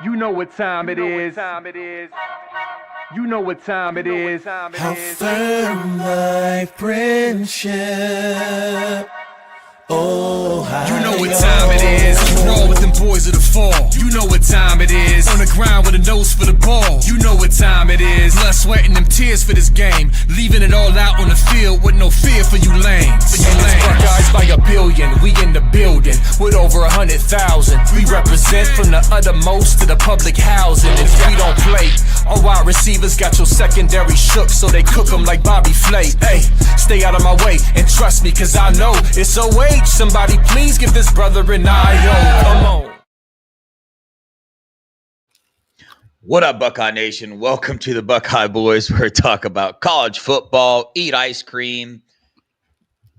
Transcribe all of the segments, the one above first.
You know what time it is. You know what time it is. How firm my friendship. Oh, you know what time it is. Roll with them boys of the fall. You know what time it is. On the ground with a nose for the ball. You know what time it is. Blood, sweat, and them tears for this game. Leaving it all out on the field with no fear for you lames. Buckeyes by a billion. We in the building with over 100,000. We represent from the uttermost to the public housing. If we don't play, our wide receivers got your secondary shook, so they cook them like Bobby Flay. Hey, stay out of my way and trust me, cause I know it's a way. Somebody please give this brother an eye. Come on. What up, Buckeye Nation? Welcome to the Buckeye Boys, where we talk about college football, eat ice cream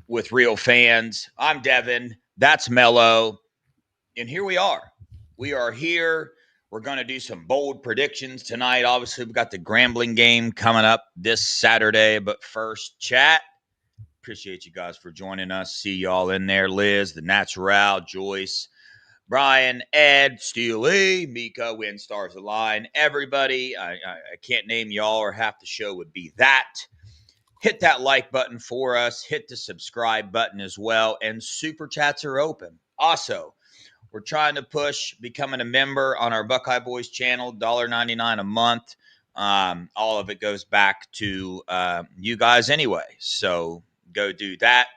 with real fans. I'm Devin. That's Mello. And here we are. We are here. We're going to do some bold predictions tonight. Obviously, we've got the Grambling game coming up this Saturday. But first, chat. Appreciate you guys for joining us. See y'all in there. Liz, the Natural, Joyce, Brian, Ed, Steely, Mika, Win Stars Align, everybody. I can't name y'all, or half the show would be that. Hit that like button for us. Hit the subscribe button as well. And super chats are open. Also, we're trying to push becoming a member on our Buckeye Boys channel, $1.99 a month. All of it goes back to you guys anyway. So go do that.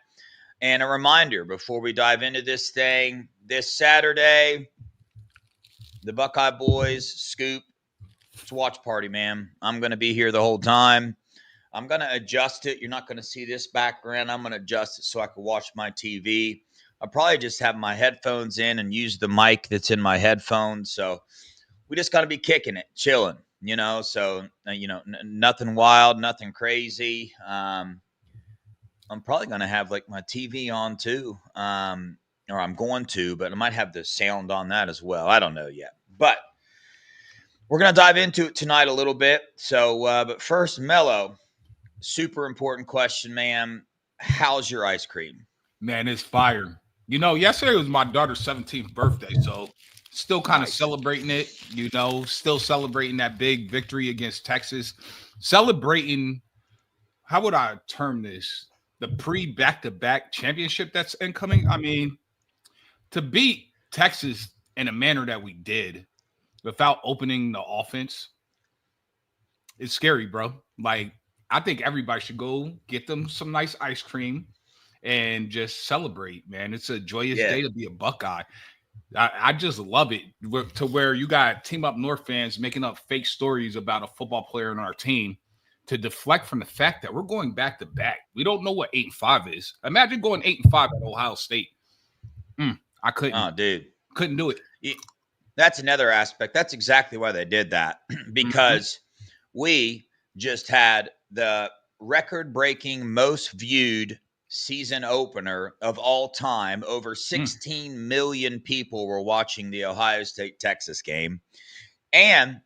And a reminder before we dive into this thing, this Saturday, the Buckeye Boys Scoop. It's a watch party, man. I'm going to be here the whole time. I'm going to adjust it. You're not going to see this background. I'm going to adjust it so I can watch my TV. I'll probably just have my headphones in and use the mic that's in my headphones. So we just got to be kicking it, chilling, you know. So, nothing wild, nothing crazy. I'm probably going to have like my TV on too, or I'm going to, but I might have the sound on that as well. I don't know yet, but we're going to dive into it tonight a little bit. So, but first, Mello, super important question, man. How's your ice cream? Man, it's fire. You know, yesterday was my daughter's 17th birthday, so still kind of celebrating it, still celebrating that big victory against Texas. Celebrating, how would I term this? The pre-back-to-back championship that's incoming. I mean, to beat Texas in a manner that we did without opening the offense, it's scary, bro. Like, I think everybody should go get them some nice ice cream and just celebrate, man. It's a joyous day to be a Buckeye. I just love it, to where you got Team Up North fans making up fake stories about a football player on our team to deflect from the fact that we're going back to back. We don't know what 8-5 is. Imagine going 8-5 at Ohio State. I couldn't. Oh, dude. Couldn't do it. That's another aspect. That's exactly why they did that. Because we just had the record-breaking most viewed season opener of all time. Over 16 million people were watching the Ohio State-Texas game. And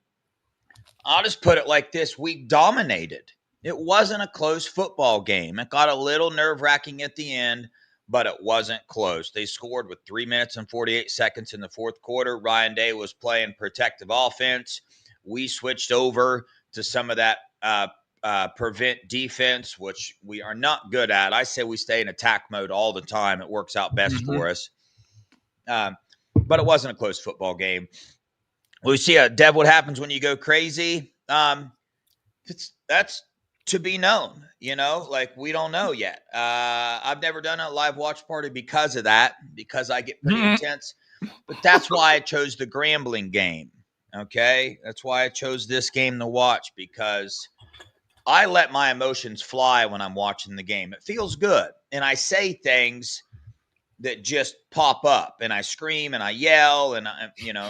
I'll just put it like this. We dominated. It wasn't a close football game. It got a little nerve-wracking at the end, but it wasn't close. They scored with 3 minutes and 48 seconds in the fourth quarter. Ryan Day was playing protective offense. We switched over to some of that prevent defense, which we are not good at. I say we stay in attack mode all the time. It works out best for us. But it wasn't a close football game. We see, Dev, what happens when you go crazy. That's to be known, like we don't know yet. I've never done a live watch party because of that, because I get pretty intense. But that's why I chose the Grambling game. Okay. That's why I chose this game to watch, because I let my emotions fly when I'm watching the game. It feels good. And I say things that just pop up, and I scream and I yell, and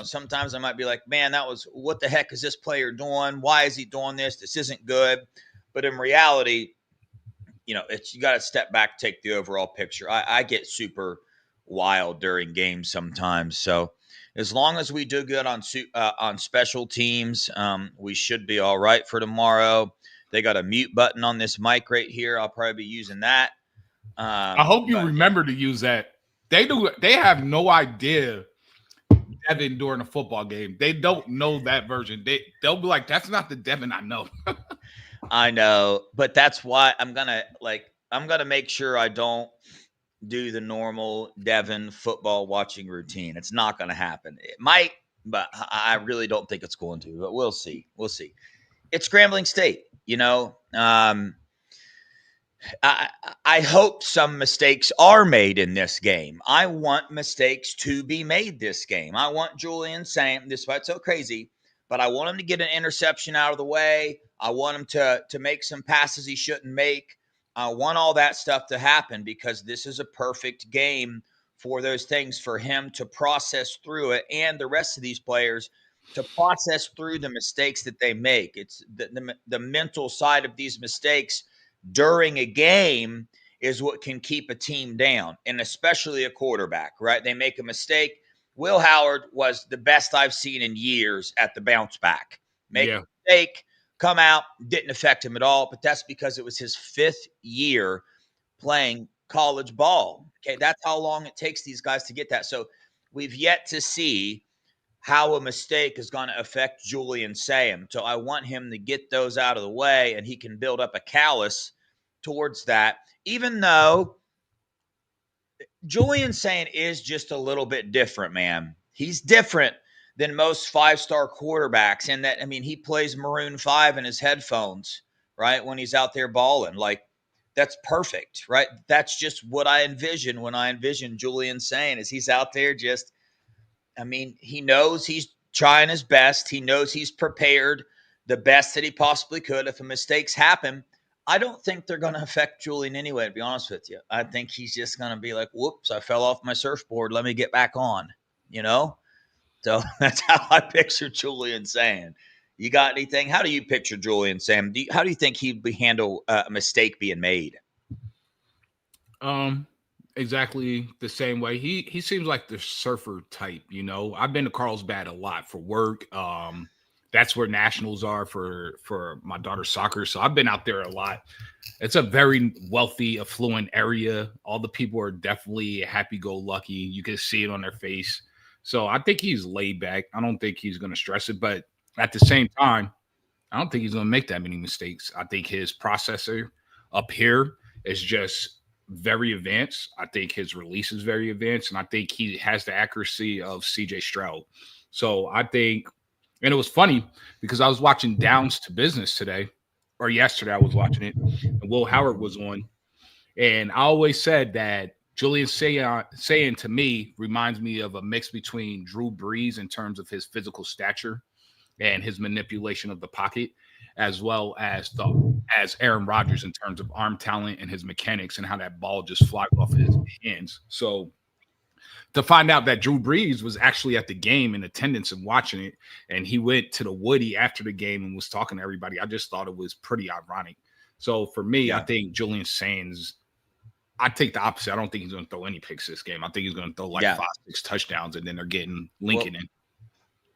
sometimes I might be like, man, what the heck is this player doing? Why is he doing this? This isn't good. But in reality, you got to step back, take the overall picture. I get super wild during games sometimes. So as long as we do good on special teams, we should be all right for tomorrow. They got a mute button on this mic right here. I'll probably be using that. I hope you remember to use that. They have no idea Devin during a football game. They don't know that version. They'll be like, that's not the Devin I know. I know, but that's why I'm gonna make sure I don't do the normal Devin football watching routine. It's not gonna happen. It might, but I really don't think it's going to. But we'll see. We'll see. It's Grambling State, I hope some mistakes are made in this game. I want mistakes to be made this game. I want Julian saying, this fight's so crazy, but I want him to get an interception out of the way. I want him to make some passes he shouldn't make. I want all that stuff to happen because this is a perfect game for those things, for him to process through it and the rest of these players to process through the mistakes that they make. It's the mental side of these mistakes during a game is what can keep a team down, and especially a quarterback, right? They make a mistake. Will Howard was the best I've seen in years at the bounce back. Make a mistake, come out, didn't affect him at all, but that's because it was his 5th year playing college ball. Okay, that's how long it takes these guys to get that. So we've yet to see how a mistake is going to affect Julian Sayem. So I want him to get those out of the way, and he can build up a callus towards that, even though Julian Sayem is just a little bit different, man. He's different than most 5-star quarterbacks in that, I mean, he plays Maroon 5 in his headphones, right, when he's out there balling. Like, that's perfect, right? That's just what I envision when I envision Julian Sayem is he's out there just, I mean, he knows he's trying his best. He knows he's prepared the best that he possibly could. If mistakes happen, I don't think they're going to affect Julian anyway, to be honest with you. I think he's just going to be like, whoops, I fell off my surfboard. Let me get back on, So that's how I picture Julian Sayem. You got anything? How do you picture Julian Sayem? How do you think he'd handle a mistake being made? Exactly the same way. He seems like the surfer type, I've been to Carlsbad a lot for work. That's where nationals are for my daughter's soccer. So I've been out there a lot. It's a very wealthy, affluent area. All the people are definitely happy-go-lucky. You can see it on their face. So I think he's laid back. I don't think he's going to stress it. But at the same time, I don't think he's going to make that many mistakes. I think his processor up here is just very advanced. I think his release is very advanced, and I think he has the accuracy of CJ Stroud. So I think, and it was funny because I was watching Downs to Business today, or yesterday I was watching it, and Will Howard was on, and I always said that Julian Sayem to me reminds me of a mix between Drew Brees in terms of his physical stature and his manipulation of the pocket, as well as Aaron Rodgers in terms of arm talent and his mechanics and how that ball just flies off his hands. So to find out that Drew Brees was actually at the game in attendance and watching it, and he went to the Woody after the game and was talking to everybody, I just thought it was pretty ironic. So for me, I think Julian Sayem, I take the opposite. I don't think he's going to throw any picks this game. I think he's going to throw 5-6 touchdowns, and then they're getting Lincoln in.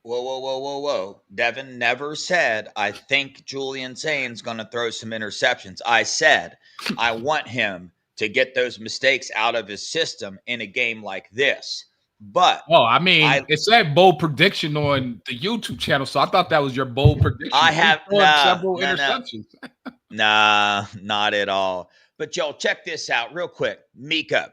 Whoa. Devin never said, I think Julian Sayem's going to throw some interceptions. I said, I want him to get those mistakes out of his system in a game like this. But it's that bold prediction on the YouTube channel, so I thought that was your bold prediction. I have several interceptions. Nah, not at all. But y'all, check this out real quick. Mika,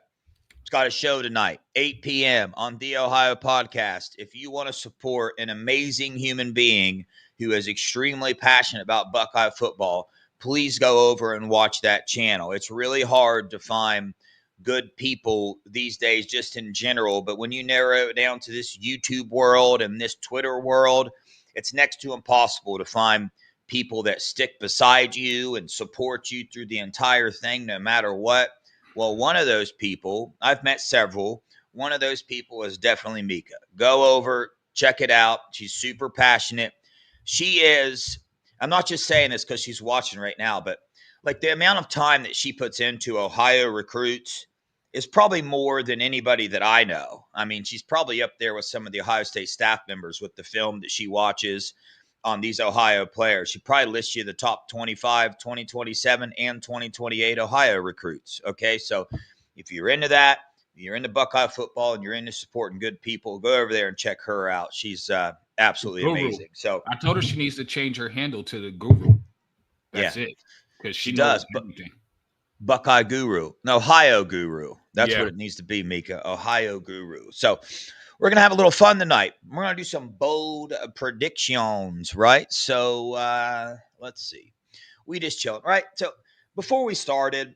it's got a show tonight, 8 p.m. on the Ohio Podcast. If you want to support an amazing human being who is extremely passionate about Buckeye football, please go over and watch that channel. It's really hard to find good people these days just in general, but when you narrow it down to this YouTube world and this Twitter world, it's next to impossible to find people that stick beside you and support you through the entire thing no matter what. Well, one of those people, I've met several, one of those people is definitely Mika. Go over, check it out. She's super passionate. She is, I'm not just saying this because she's watching right now, but like the amount of time that she puts into Ohio recruits is probably more than anybody that I know. I mean, she's probably up there with some of the Ohio State staff members with the film that she watches on these Ohio players. She probably lists you the top 25, 2027, and 2028 Ohio recruits. Okay, so if you're into that, you're into Buckeye football and you're into supporting good people, go over there and check her out. She's absolutely Guru. amazing. So I told her she needs to change her handle to the Guru. That's it. Because she knows does, but everything. Buckeye Guru, no, Ohio Guru. That's Yeah. what it needs to be, Mika. Ohio Guru. So we're gonna have a little fun tonight. We're gonna do some bold predictions, right? So let's see. We just chilling, right? So before we started,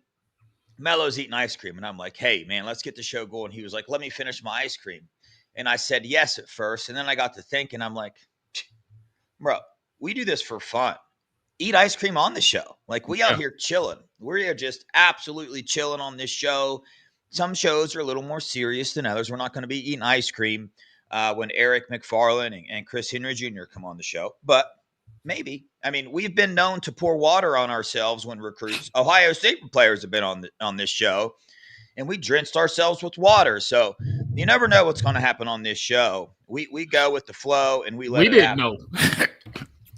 Mello's eating ice cream, and I'm like, "Hey, man, let's get the show going." He was like, "Let me finish my ice cream," and I said yes at first, and then I got to thinking, I'm like, "Bro, we do this for fun. Eat ice cream on the show. Like we out here chilling. We're just absolutely chilling on this show. Some shows are a little more serious than others. We're not going to be eating ice cream when Eric McFarland and Chris Henry Jr. come on the show, but maybe. I mean, we've been known to pour water on ourselves when recruits. Ohio State players have been on this show, and we drenched ourselves with water. So you never know what's going to happen on this show. We go with the flow, and we didn't happen. know.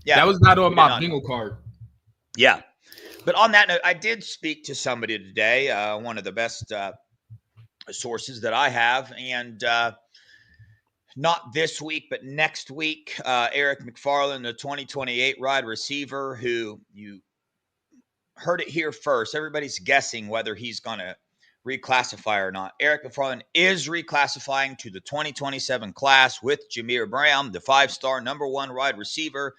Yeah, that was not on my bingo card. Yeah. But on that note, I did speak to somebody today, one of the best sources that I have, and not this week, but next week, Eric McFarland, the 2028 wide receiver, who you heard it here first. Everybody's guessing whether he's going to reclassify or not. Eric McFarland is reclassifying to the 2027 class with Jameer Brown, the 5-star #1 wide receiver.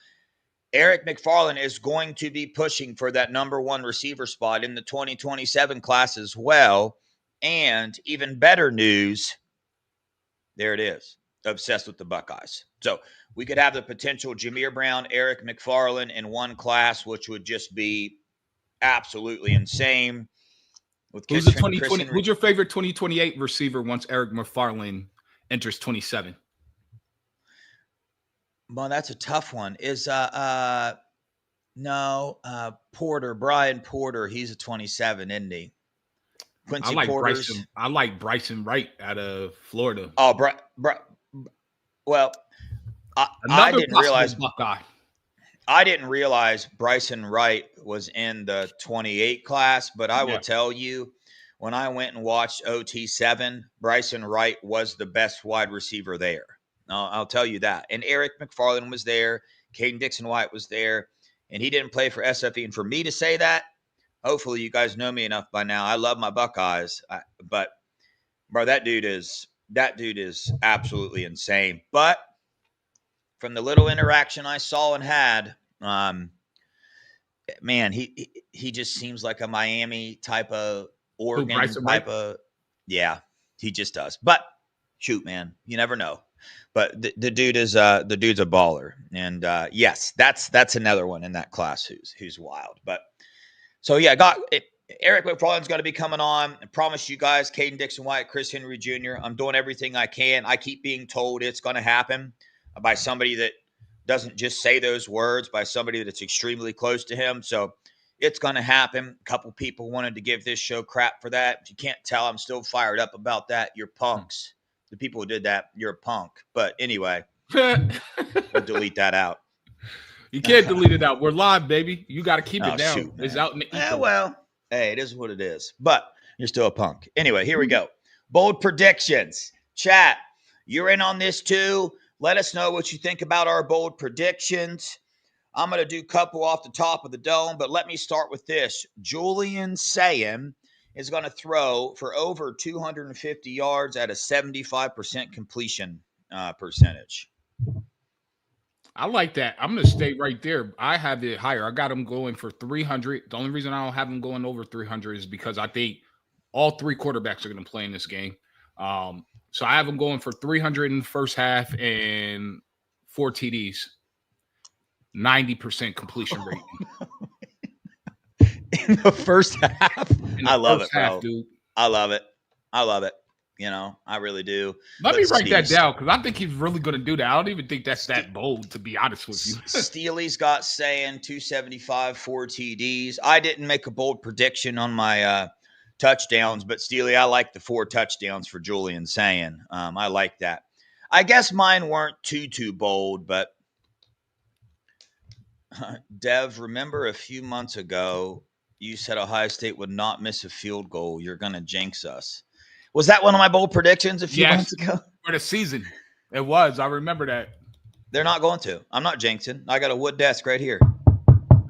Eric McFarland is going to be pushing for that #1 receiver spot in the 2027 class as well. And even better news, there it is, obsessed with the Buckeyes. So we could have the potential Jameer Brown, Eric McFarland in one class, which would just be absolutely insane. Who's the 2020? Who's your favorite 2028 receiver once Eric McFarland enters 27? Well, that's a tough one. Is Porter, Brian Porter, he's a 27, isn't he? Quincy Porter's. I like Bryson Wright out of Florida. Oh, well, I didn't realize Buckeye. I didn't realize Bryson Wright was in the 28 class, but I will tell you, when I went and watched OT7, Bryson Wright was the best wide receiver there. I'll tell you that. And Eric McFarland was there. Caden Dixon-White was there. And he didn't play for SFE. And for me to say that, hopefully you guys know me enough by now. I love my Buckeyes. But, bro, that dude is absolutely insane. But from the little interaction I saw and had, man, he just seems like a Miami type of Oregon type of – yeah, he just does. But, shoot, man, you never know. But the dude's a baller, and yes, that's another one in that class who's wild. But so yeah, Eric McFarland's going to be coming on. I promise you guys, Caden Dixon-White, Chris Henry Jr. I'm doing everything I can. I keep being told it's going to happen by somebody that doesn't just say those words, by somebody that's extremely close to him. So it's going to happen. A couple people wanted to give this show crap for that. If you can't tell, I'm still fired up about that. You're punks. The people who did that, you're a punk. But anyway, we'll delete that out. You can't delete it out. We're live, baby. You got to keep it down. Shoot, it's out in the ether. Well, hey, it is what it is. But you're still a punk. Anyway, here we go. Bold predictions. Chat, you're in on this too. Let us know what you think about our bold predictions. I'm going to do a couple off the top of the dome, but let me start with this. Julian Sayin is going to throw for over 250 yards at a 75% completion percentage. I like that. I'm going to stay right there. I have it higher. I got him going for 300. The only reason I don't have him going over 300 is because I think all three quarterbacks are going to play in this game. So I have him going for 300 in the first half and 4 TDs. 90% completion rate. In the first half? I love it, bro. Dude. I love it. You know, I really do. Let me write that down because I think he's really going to do that. I don't even think that's that bold, to be honest with you. Steely's got saying 275, 4 TDs. I didn't make a bold prediction on my touchdowns, but Steely, I like the 4 touchdowns for Julian saying. I like that. I guess mine weren't too bold, but Dev, remember a few months ago, you said Ohio State would not miss a field goal. You're going to jinx us. Was that one of my bold predictions a few months ago? For the season. It was. I remember that. They're not going to. I'm not jinxing. I got a wood desk right here.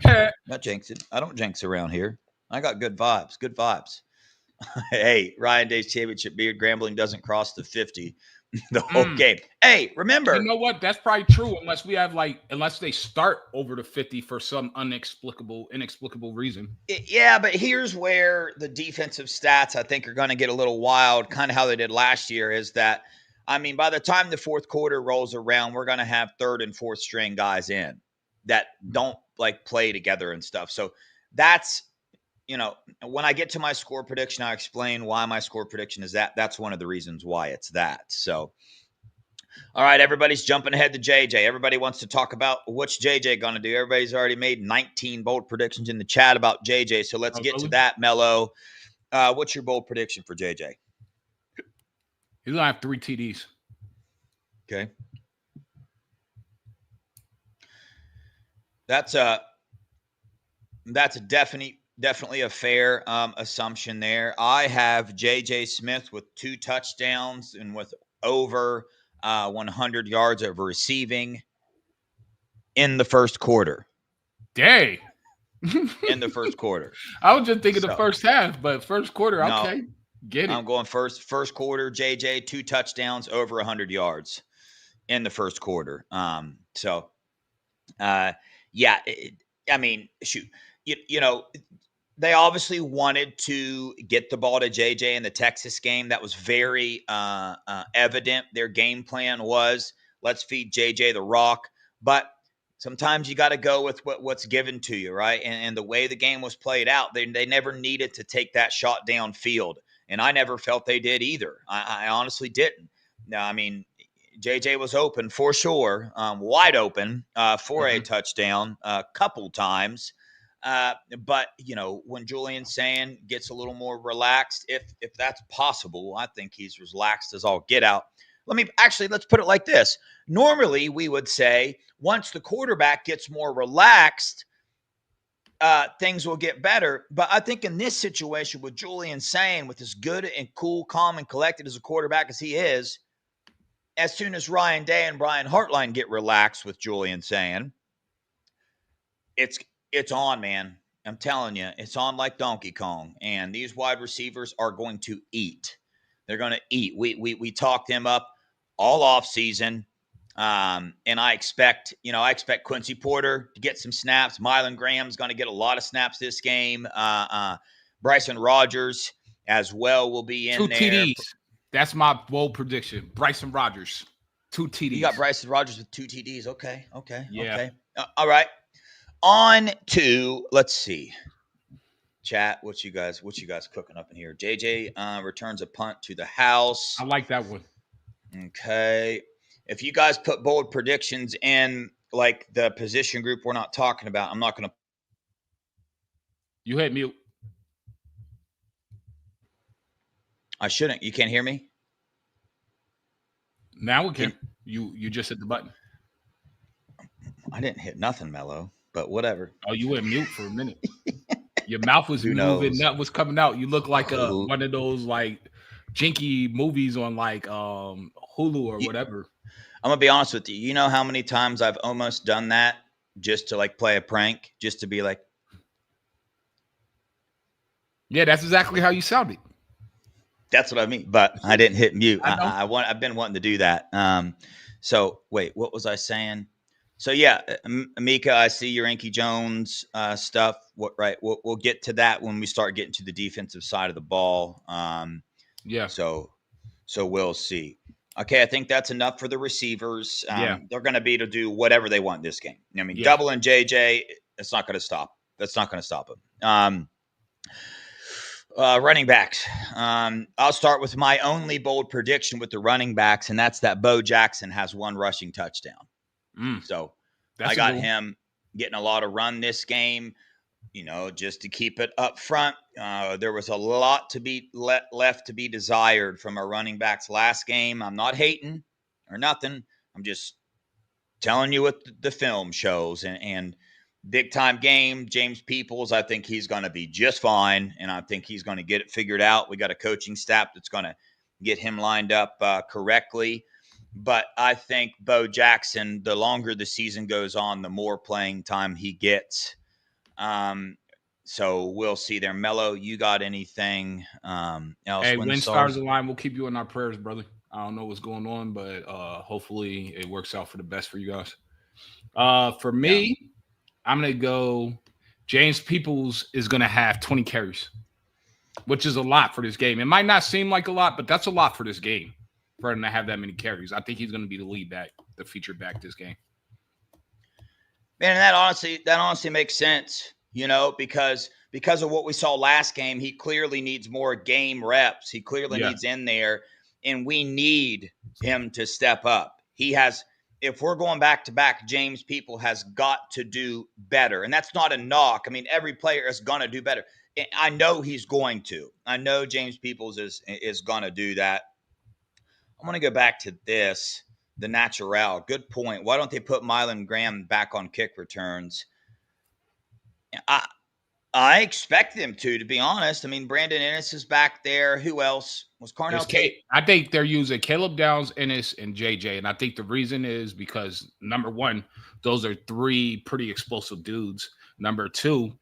Not jinxing. I don't jinx around here. I got good vibes. Good vibes. Hey, Ryan Day's championship beard. Grambling doesn't cross the 50 the whole game. Hey, remember. You know what? That's probably true unless they start over the 50 for some inexplicable reason. Yeah, but here's where the defensive stats I think are going to get a little wild, kind of how they did last year, is that, I mean, by the time the fourth quarter rolls around, we're going to have third and fourth string guys in that don't play together and stuff. So that's, when I get to my score prediction, I explain why my score prediction is that. That's one of the reasons why it's that. So, all right, everybody's jumping ahead to JJ. Everybody wants to talk about what's JJ going to do. Everybody's already made 19 bold predictions in the chat about JJ. So let's get to that, Mello. What's your bold prediction for JJ? He's going to have 3 TDs. Okay. That's a definitely a fair assumption there. I have JJ Smith with 2 touchdowns and with over 100 yards of receiving in the first quarter. Dang. In the first quarter. I was just thinking the first half, but first quarter, okay. Get it. I'm going first quarter, JJ, 2 touchdowns, over 100 yards in the first quarter. Yeah, I mean, shoot, they obviously wanted to get the ball to JJ in the Texas game. That was very evident. Their game plan was, let's feed JJ the rock. But sometimes you got to go with what's given to you, right? And the way the game was played out, they never needed to take that shot downfield. And I never felt they did either. I honestly didn't. Now, I mean, JJ was open for sure, wide open for a touchdown a couple times. But, when Julian Sand gets a little more relaxed, if that's possible, I think he's relaxed as all get out. Let's put it like this. Normally, we would say once the quarterback gets more relaxed, things will get better. But I think in this situation with Julian Sand, with as good and cool, calm, and collected as a quarterback as he is, as soon as Ryan Day and Brian Hartline get relaxed with Julian Sand, it's on, man. I'm telling you, it's on like Donkey Kong. And these wide receivers are going to eat. They're going to eat. We talked them up all off season. And I expect Quincy Porter to get some snaps. Mylan Graham's going to get a lot of snaps this game. Bryson Rogers as well will be in 2 there. TDs. That's my bold prediction. Bryson Rogers, 2 TDs. You got Bryson Rogers with 2 TDs. Okay. Yeah. Okay. All right. On to, let's see. Chat, what you guys cooking up in here? JJ returns a punt to the house. I like that one. Okay. If you guys put bold predictions in the position group we're not talking about, I'm not going to. You hit mute. I shouldn't. You can't hear me? Now we can. You just hit the button. I didn't hit nothing, Mello, but whatever. Oh, you went mute for a minute. Your mouth was moving. That was coming out. You look like one of those jinky movies on Hulu or whatever. I'm going to be honest with you. You know how many times I've almost done that just to play a prank, just to be like. Yeah, that's exactly how you sounded. That's what I mean, but I didn't hit mute. I've been wanting to do that. So wait, what was I saying? So yeah, Mika, I see your Inky Jones stuff. Right? We'll get to that when we start getting to the defensive side of the ball. Yeah. So we'll see. Okay, I think that's enough for the receivers. They're going to be to do whatever they want in this game. I mean, doubling JJ, it's not going to stop. That's not going to stop them. Running backs. I'll start with my only bold prediction with the running backs, and that's that Bo Jackson has 1 rushing touchdown. So I got him getting a lot of run this game, just to keep it up front. There was a lot to be left to be desired from our running backs last game. I'm not hating or nothing. I'm just telling you what the film shows. And big time game, James Peoples, I think he's going to be just fine. And I think he's going to get it figured out. We got a coaching staff that's going to get him lined up correctly. But I think Bo Jackson, the longer the season goes on, the more playing time he gets. So we'll see there. Mello, you got anything else? Hey, when stars align, we'll keep you in our prayers, brother. I don't know what's going on, but hopefully it works out for the best for you guys. For me, I'm going to go James Peoples is going to have 20 carries, which is a lot for this game. It might not seem like a lot, but that's a lot for this game. For him to have that many carries, I think he's going to be the lead back, the featured back this game. Man, that honestly makes sense, because of what we saw last game. He clearly needs more game reps. He clearly needs in there, and we need him to step up. If we're going back to back, James People has got to do better, and that's not a knock. I mean, every player is going to do better. I know he's going to. I know James Peoples is going to do that. I'm going to go back to this, the natural. Good point. Why don't they put Mylan Graham back on kick returns? I expect them to be honest. I mean, Brandon Ennis is back there. Who else? Was Carnell? I think they're using Caleb Downs, Ennis, and JJ. And I think the reason is because, number one, those are three pretty explosive dudes. Number two,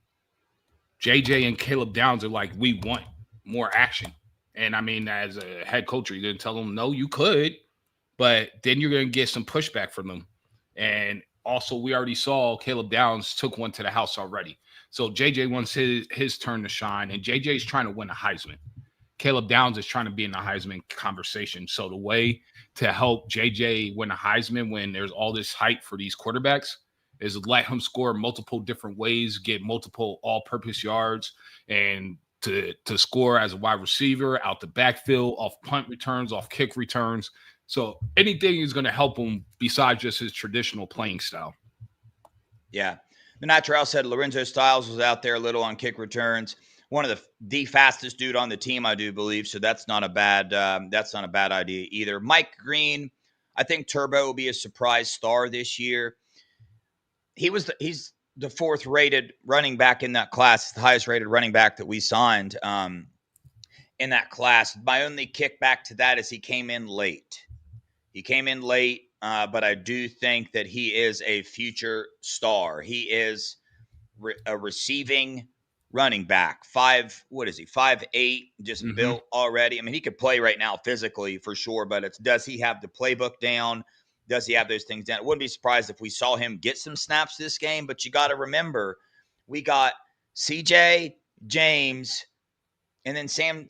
JJ and Caleb Downs are like, we want more action. And I mean, as a head coach, you're going to tell them, no, you could, but then you're going to get some pushback from them. And also, we already saw Caleb Downs took one to the house already. So JJ wants his turn to shine, and JJ is trying to win a Heisman. Caleb Downs is trying to be in the Heisman conversation. So the way to help JJ win a Heisman when there's all this hype for these quarterbacks is let him score multiple different ways, get multiple all-purpose yards, and to score as a wide receiver, out the backfield, off punt returns, off kick returns. So anything is going to help him besides just his traditional playing style. Yeah. The natural said Lorenzo Styles was out there a little on kick returns. One of the fastest dude on the team, I do believe. So that's not a bad idea either. Mike Green, I think Turbo will be a surprise star this year. He's the fourth rated running back in that class, the highest rated running back that we signed in that class. My only kickback to that is he came in late. But I do think that he is a future star. He is a receiving running back. 5'8", just built already. I mean, he could play right now physically for sure, but does he have the playbook down? Does he have those things down? I wouldn't be surprised if we saw him get some snaps this game, but you got to remember, we got CJ, James, and then Sam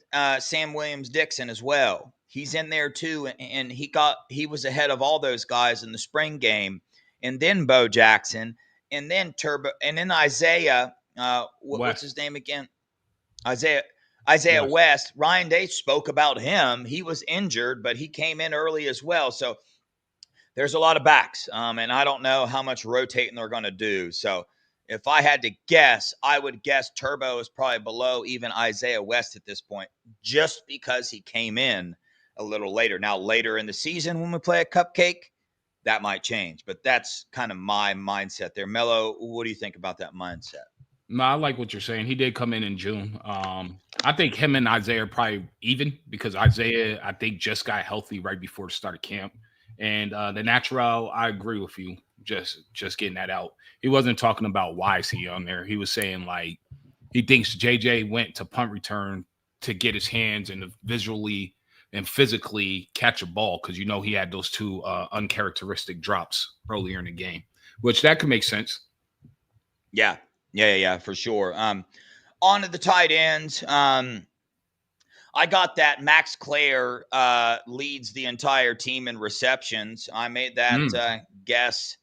Williams-Dixon as well. He's in there too, and he was ahead of all those guys in the spring game, and then Bo Jackson, and then Turbo, and then Isaiah. What's his name again? Isaiah West. Ryan Day spoke about him. He was injured, but he came in early as well. So there's a lot of backs, and I don't know how much rotating they're going to do. So if I had to guess, I would guess Turbo is probably below even Isaiah West at this point, just because he came in a little later. Now, later in the season when we play a cupcake, that might change. But that's kind of my mindset there. Mello, what do you think about that mindset? No, I like what you're saying. He did come in June. I think him and Isaiah are probably even because Isaiah, I think, just got healthy right before the start of camp. And the natural, I agree with you. Just getting that out. He wasn't talking about why is he on there. He was saying like he thinks JJ went to punt return to get his hands and to visually and physically catch a ball because he had those two uncharacteristic drops earlier in the game, which that could make sense. Yeah, for sure. On to the tight ends. I got that Max Clare leads the entire team in receptions. I made that guess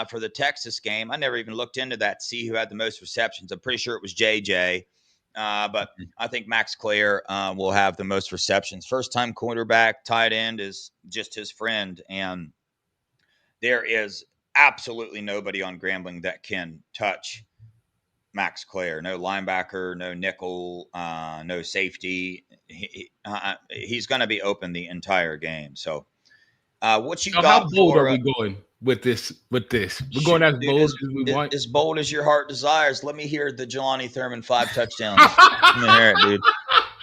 for the Texas game. I never even looked into that to see who had the most receptions. I'm pretty sure it was JJ. But I think Max Clare will have the most receptions. First-time quarterback, tight end is just his friend. And there is absolutely nobody on Grambling that can touch Max Clare. No linebacker, no nickel, no safety. He's going to be open the entire game. So what you got? How bold are we going with this? We're going as bold as we want. As bold as your heart desires. Let me hear the Jelani Thurman 5 touchdowns. Let me hear it, dude.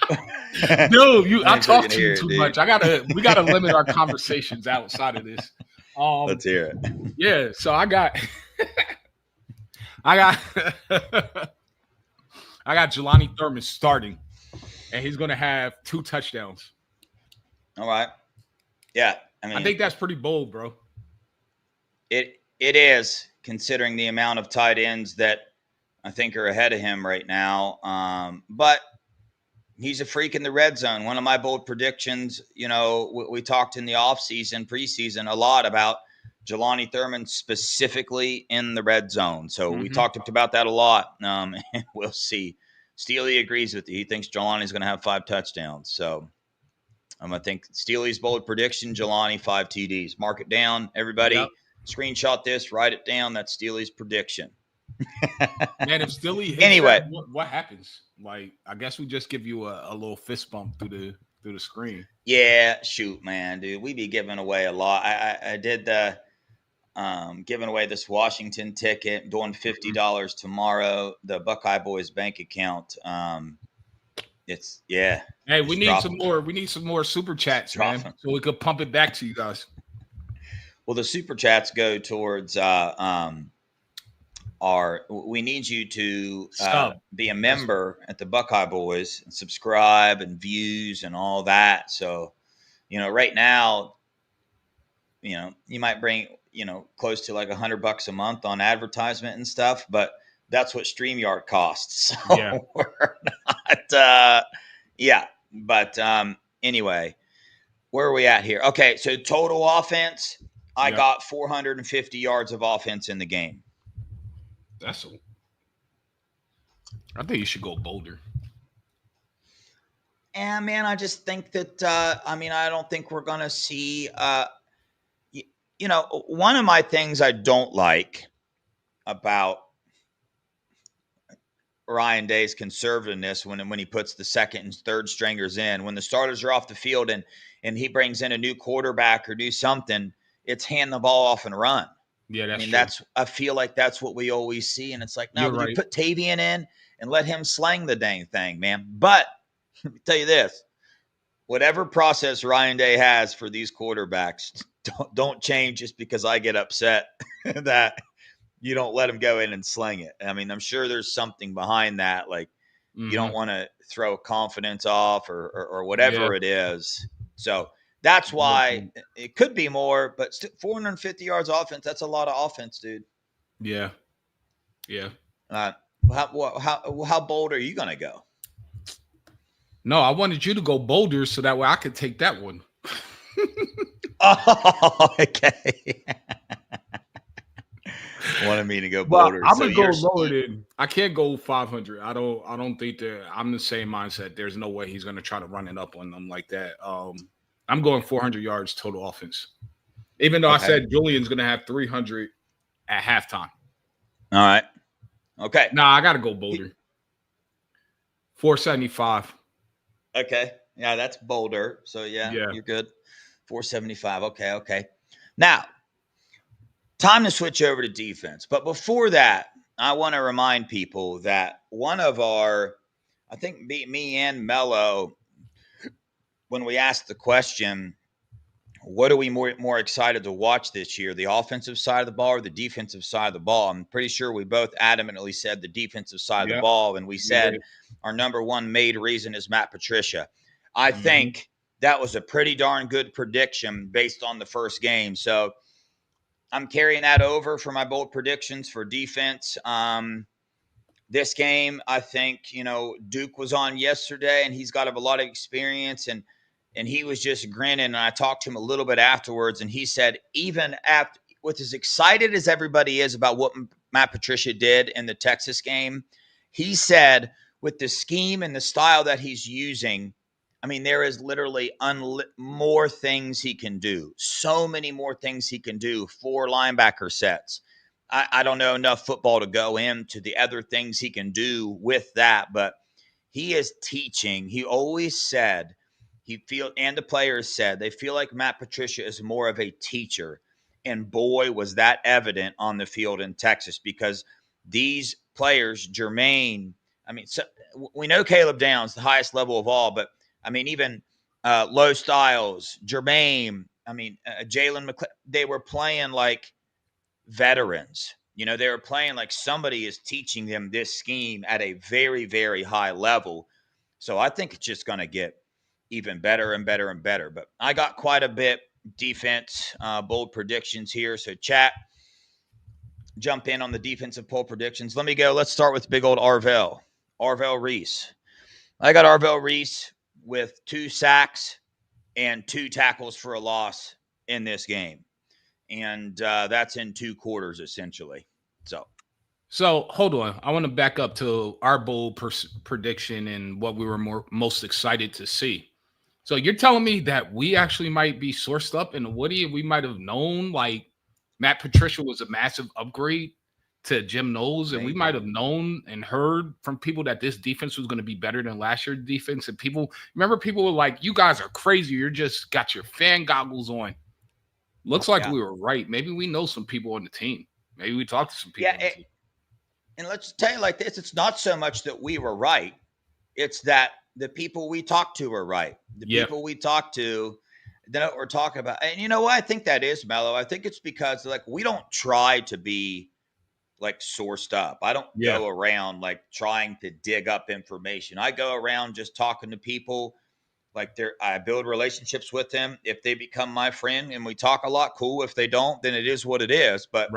Dude, I Thanks for talk to hear you it, too dude. much. We gotta limit our conversations outside of this. Let's hear it. Yeah, so I got I got Jelani Thurman starting, and he's gonna have 2 touchdowns. All right. Yeah. I think that's pretty bold, bro. It is, considering the amount of tight ends that I think are ahead of him right now. But he's a freak in the red zone. One of my bold predictions, we talked in the offseason, preseason a lot about Jelani Thurman specifically in the red zone. So we talked about that a lot. And we'll see. Steely agrees with you. He thinks Jelani's going to have 5 touchdowns. So I'm going to think Steely's bold prediction, Jelani 5 TDs. Mark it down, everybody. Yep. Screenshot this, write it down. That's Steely's prediction. Man, if Steely hits Anyway, that, what happens? Like, I guess we just give you a little fist bump through the screen. Yeah, shoot, man, dude. We be giving away a lot. I did the giving away this Washington ticket, doing $50 tomorrow. The Buckeye Boys bank account. It's yeah. Hey, we need some more. We need some more super chats, man, so we could pump it back to you guys. Well, the super chats go towards we need you to be a member at the Buckeye Boys and subscribe and views and all that. So, right now, you might bring, close to like $100 a month on advertisement and stuff, but that's what StreamYard costs. So Yeah. we're not, But anyway, where are we at here? Okay. So total offense, I got 450 yards of offense in the game. I think you should go bolder. And man, I just think that, I don't think we're going to see, one of my things I don't like about Ryan Day's conservativeness when he puts the second and third stringers in, when the starters are off the field and he brings in a new quarterback or do something, it's hand the ball off and run. Yeah, that's true. I feel like that's what we always see. And it's like, no, You're right. you put Tavian in and let him slang the dang thing, man. But let me tell you this, whatever process Ryan Day has for these quarterbacks, don't change just because I get upset that you don't let him go in and sling it. I mean, I'm sure there's something behind that. Like you don't want to throw confidence off or whatever it is. So that's why it could be more, but 450 yards offense, that's a lot of offense, dude. Yeah. Yeah. How bold are you going to go? No, I wanted you to go bolder so that way I could take that one. Oh, okay. Wanted me to go bolder. I'm gonna go lower than I can't go 500. I don't think that I'm the same mindset. There's no way he's gonna try to run it up on them like that. I'm going 400 yards total offense. Even though I said Julian's gonna have 300 at halftime. All right. Okay. Nah, I gotta go bolder. 475. Okay. Yeah, that's bolder. So yeah, you're good. 475. Okay. Now, time to switch over to defense. But before that, I want to remind people that one of our, I think me and Mello, when we asked the question, what are we more excited to watch this year, the offensive side of the ball or the defensive side of the ball? I'm pretty sure we both adamantly said the defensive side of the ball, and we said our number one made reason is Matt Patricia. I think that was a pretty darn good prediction based on the first game. So I'm carrying that over for my bold predictions for defense. This game, I think, Duke was on yesterday, and he's got a lot of experience, and he was just grinning. And I talked to him a little bit afterwards, and he said, even after, with as excited as everybody is about what Matt Patricia did in the Texas game, he said with the scheme and the style that he's using, I mean, there is literally more things he can do. So many more things he can do. 4 linebacker sets. I don't know enough football to go into the other things he can do with that, but he is teaching. He always said, and the players said, they feel like Matt Patricia is more of a teacher. And boy, was that evident on the field in Texas, because these players, Jermaine, I mean, so we know Caleb Downs, the highest level of all, but I mean, even Low Styles, Jermaine, I mean, Jalen McClellan, they were playing like veterans. You know, they were playing like somebody is teaching them this scheme at a very, very high level. So I think it's just going to get even better and better and better. But I got quite a bit defense, bold predictions here. So chat, jump in on the defensive poll predictions. Let me go. Let's start with big old Arvell Reese. I got Arvell Reese with 2 sacks and 2 tackles for a loss in this game. And that's in 2 quarters, essentially. So hold on. I want to back up to our bold prediction and what we were most excited to see. So you're telling me that we actually might be sourced up in the Woody and we might have known like Matt Patricia was a massive upgrade to Jim Knowles, and we might have known and heard from people that this defense was going to be better than last year's defense. And people were like, you guys are crazy. You're just got your fan goggles on. Looks like we were right. Maybe we know some people on the team. Maybe we talked to some people. Yeah, and let's tell you like this. It's not so much that we were right. It's that the people we talked to were right. The people we talked to, they know what we're talking about. And you know what? I think that is, Mello. I think it's because like we don't try to be like sourced up. I don't go around like trying to dig up information. I go around just talking to people. Like I build relationships with them. If they become my friend and we talk a lot, cool. If they don't, then it is what it is. But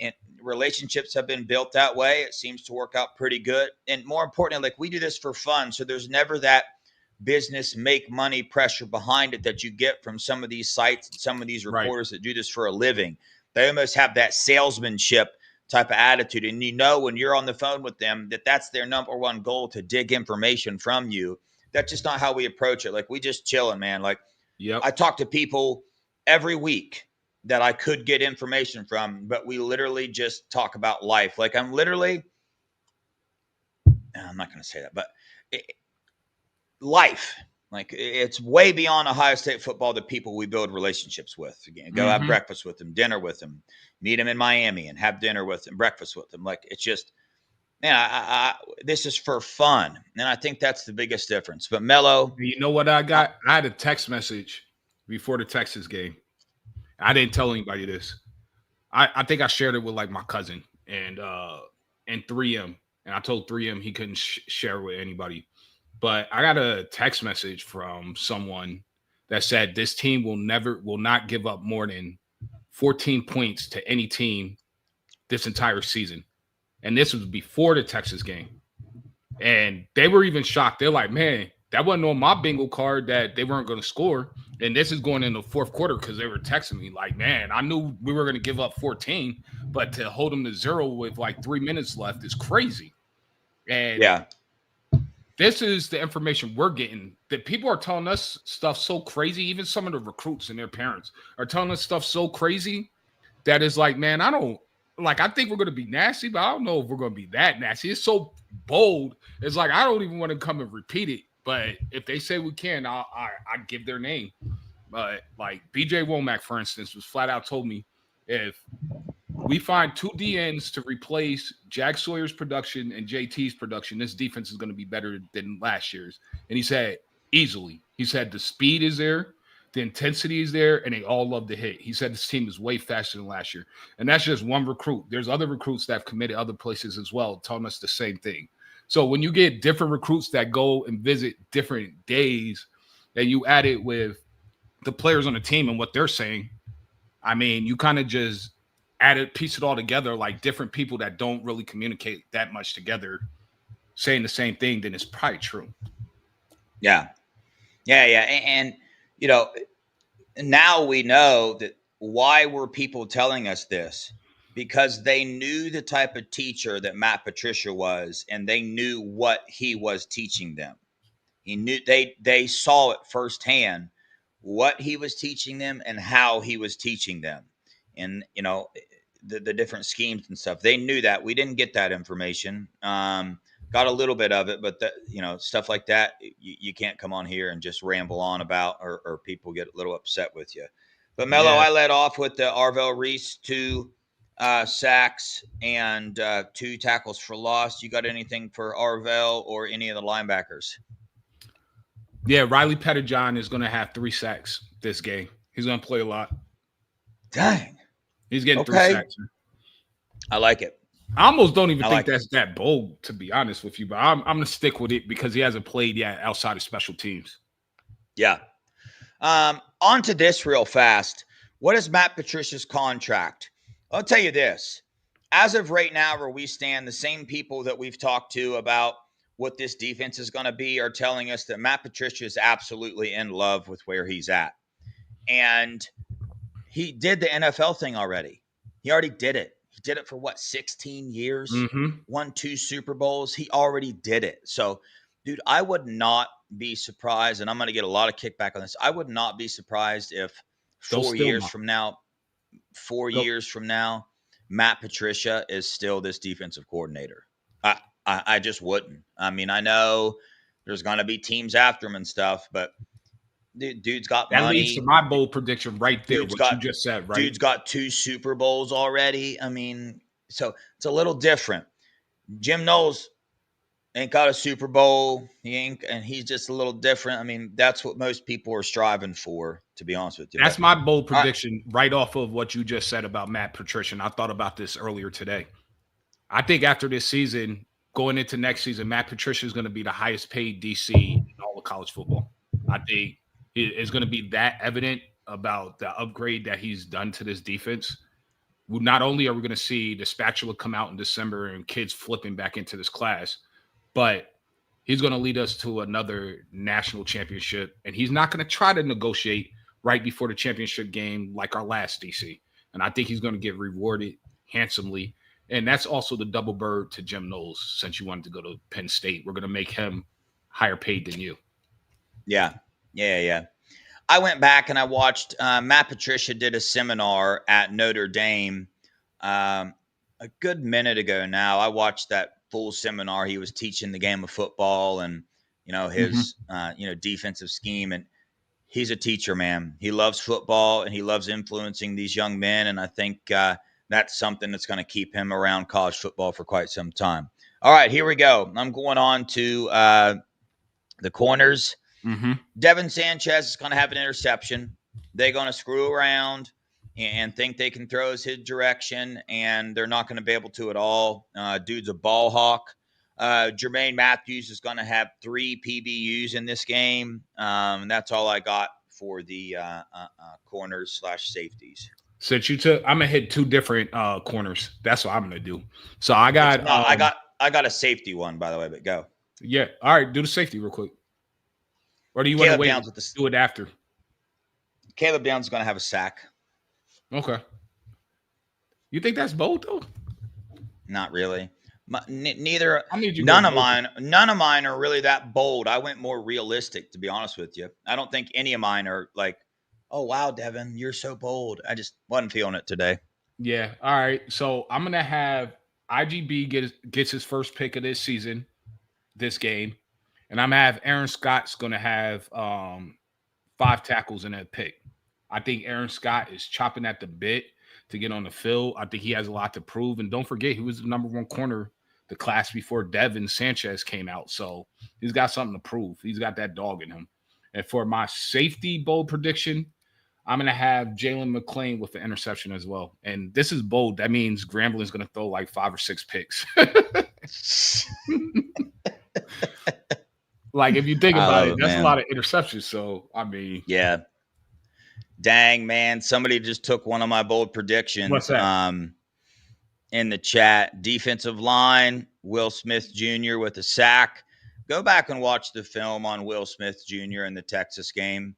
and relationships have been built that way. It seems to work out pretty good. And more importantly, like we do this for fun. So there's never that business make money pressure behind it that you get from some of these sites and some of these reporters that do this for a living. They almost have that salesmanship type of attitude. And you know, when you're on the phone with them, that's their number one goal, to dig information from you. That's just not how we approach it. Like we just chilling, man. Like I talk to people every week that I could get information from, but we literally just talk about life. Like I'm not going to say that, but life, like it's way beyond Ohio State football, the people we build relationships with. Again, go have breakfast with them, dinner with them, meet them in Miami and have dinner with them, breakfast with them. Like it's just, man, this is for fun. And I think that's the biggest difference. But Mello. You know what I got? I had a text message before the Texas game. I didn't tell anybody this. I think I shared it with like my cousin and 3M. And I told 3M he couldn't share with anybody. But I got a text message from someone that said this team will not give up more than 14 points to any team this entire season. And this was before the Texas game. And they were even shocked. They're like, man, that wasn't on my bingo card that they weren't going to score. And this is going in the fourth quarter because they were texting me like, man, I knew we were going to give up 14, but to hold them to 0 with like 3 minutes left is crazy. And this is the information we're getting, that people are telling us stuff so crazy. Even some of the recruits and their parents are telling us stuff so crazy that is like, man, I think we're going to be nasty, but I don't know if we're going to be that nasty. It's so bold. It's like, I don't even want to come and repeat it. But if they say we can, I give their name. But like BJ Womack, for instance, was flat out told me if we find 2 DNs to replace Jack Sawyer's production and JT's production, this defense is going to be better than last year's. And he said easily. He said the speed is there, the intensity is there, and they all love to hit. He said this team is way faster than last year. And that's just one recruit. There's other recruits that have committed other places as well, telling us the same thing. So when you get different recruits that go and visit different days, and you add it with the players on the team and what they're saying, I mean, you kind of just piece it all together, like different people that don't really communicate that much together saying the same thing, then it's probably true. Yeah. And, you know, now we know that why were people telling us this? Because they knew the type of teacher that Matt Patricia was, and they knew what he was teaching them. He knew they saw it firsthand, what he was teaching them and how he was teaching them. And, you know, the different schemes and stuff, they knew that. We didn't get that information. Got a little bit of it, but stuff like that, you can't come on here and just ramble on about, or people get a little upset with you. But Mello, I led off with the Arvell Reese 2 sacks and 2 tackles for loss. You got anything for Arvell or any of the linebackers? Yeah, Riley Pettijohn is going to have 3 sacks this game. He's going to play a lot. Dang. He's getting 3 sacks. I like it. I almost don't even think that's that bold, to be honest with you, but I'm going to stick with it because he hasn't played yet outside of special teams. Yeah. On to this real fast. What is Matt Patricia's contract? I'll tell you this. As of right now, where we stand, the same people that we've talked to about what this defense is going to be are telling us that Matt Patricia is absolutely in love with where he's at. And he did the NFL thing already. He already did it. He did it for 16 years, won 2 Super Bowls. He already did it. So, dude, I would not be surprised, and I'm going to get a lot of kickback on this. I would not be surprised if 4 years from now, Matt Patricia is still this defensive coordinator. I just wouldn't. I mean, I know there's going to be teams after him and stuff, but dude's got money. That leads to my bold prediction right there, what you just said, right? Dude's got 2 Super Bowls already. I mean, so it's a little different. Jim Knowles ain't got a Super Bowl. And he's just a little different. I mean, that's what most people are striving for, to be honest with you. That's my bold prediction right off of what you just said about Matt Patricia. I thought about this earlier today. I think after this season, going into next season, Matt Patricia is going to be the highest paid DC in all of college football. I think it's going to be that evident about the upgrade that he's done to this defense. Not only are we going to see the spatula come out in December and kids flipping back into this class, but he's going to lead us to another national championship. And he's not going to try to negotiate right before the championship game like our last DC. And I think he's going to get rewarded handsomely. And that's also the double bird to Jim Knowles. Since you wanted to go to Penn State, we're going to make him higher paid than you. Yeah. I went back and I watched Matt Patricia did a seminar at Notre Dame a good minute ago now. I watched that full seminar. He was teaching the game of football and, his, defensive scheme. And he's a teacher, man. He loves football and he loves influencing these young men. And I think that's something that's going to keep him around college football for quite some time. All right, here we go. I'm going on to the corners. Devin Sanchez is going to have an interception. They're going to screw around and think they can throw his direction, and they're not going to be able to at all. Dude's a ball hawk. Jermaine Matthews is going to have 3 PBUs in this game. That's all I got for the corners/safeties. Since you took, I'm gonna hit 2 different corners. That's what I'm gonna do. So I got, I got a safety one, by the way. But go. Yeah. All right. Do the safety real quick. Or do you want to wait? Do it after. Caleb Downs is going to have a sack. Okay. You think that's bold though? Not really. None of mine are really that bold. I went more realistic, to be honest with you. I don't think any of mine are like, oh wow, Devin, you're so bold. I just wasn't feeling it today. Yeah. All right. So I'm gonna have IGB gets his first pick of this season, this game. And I'm going to have Aaron Scott's going to have 5 tackles in that pick. I think Aaron Scott is chopping at the bit to get on the field. I think he has a lot to prove. And don't forget, he was the number 1 corner the class before Devin Sanchez came out. So he's got something to prove. He's got that dog in him. And for my safety bold prediction, I'm going to have Jalen McClain with the interception as well. And this is bold. That means Grambling is going to throw like 5 or 6 picks. Like, if you think about it, that's a lot of interceptions. So, I mean. Yeah. Dang, man. Somebody just took one of my bold predictions. What's that? In the chat. Defensive line, Will Smith Jr. with a sack. Go back and watch the film on Will Smith Jr. in the Texas game.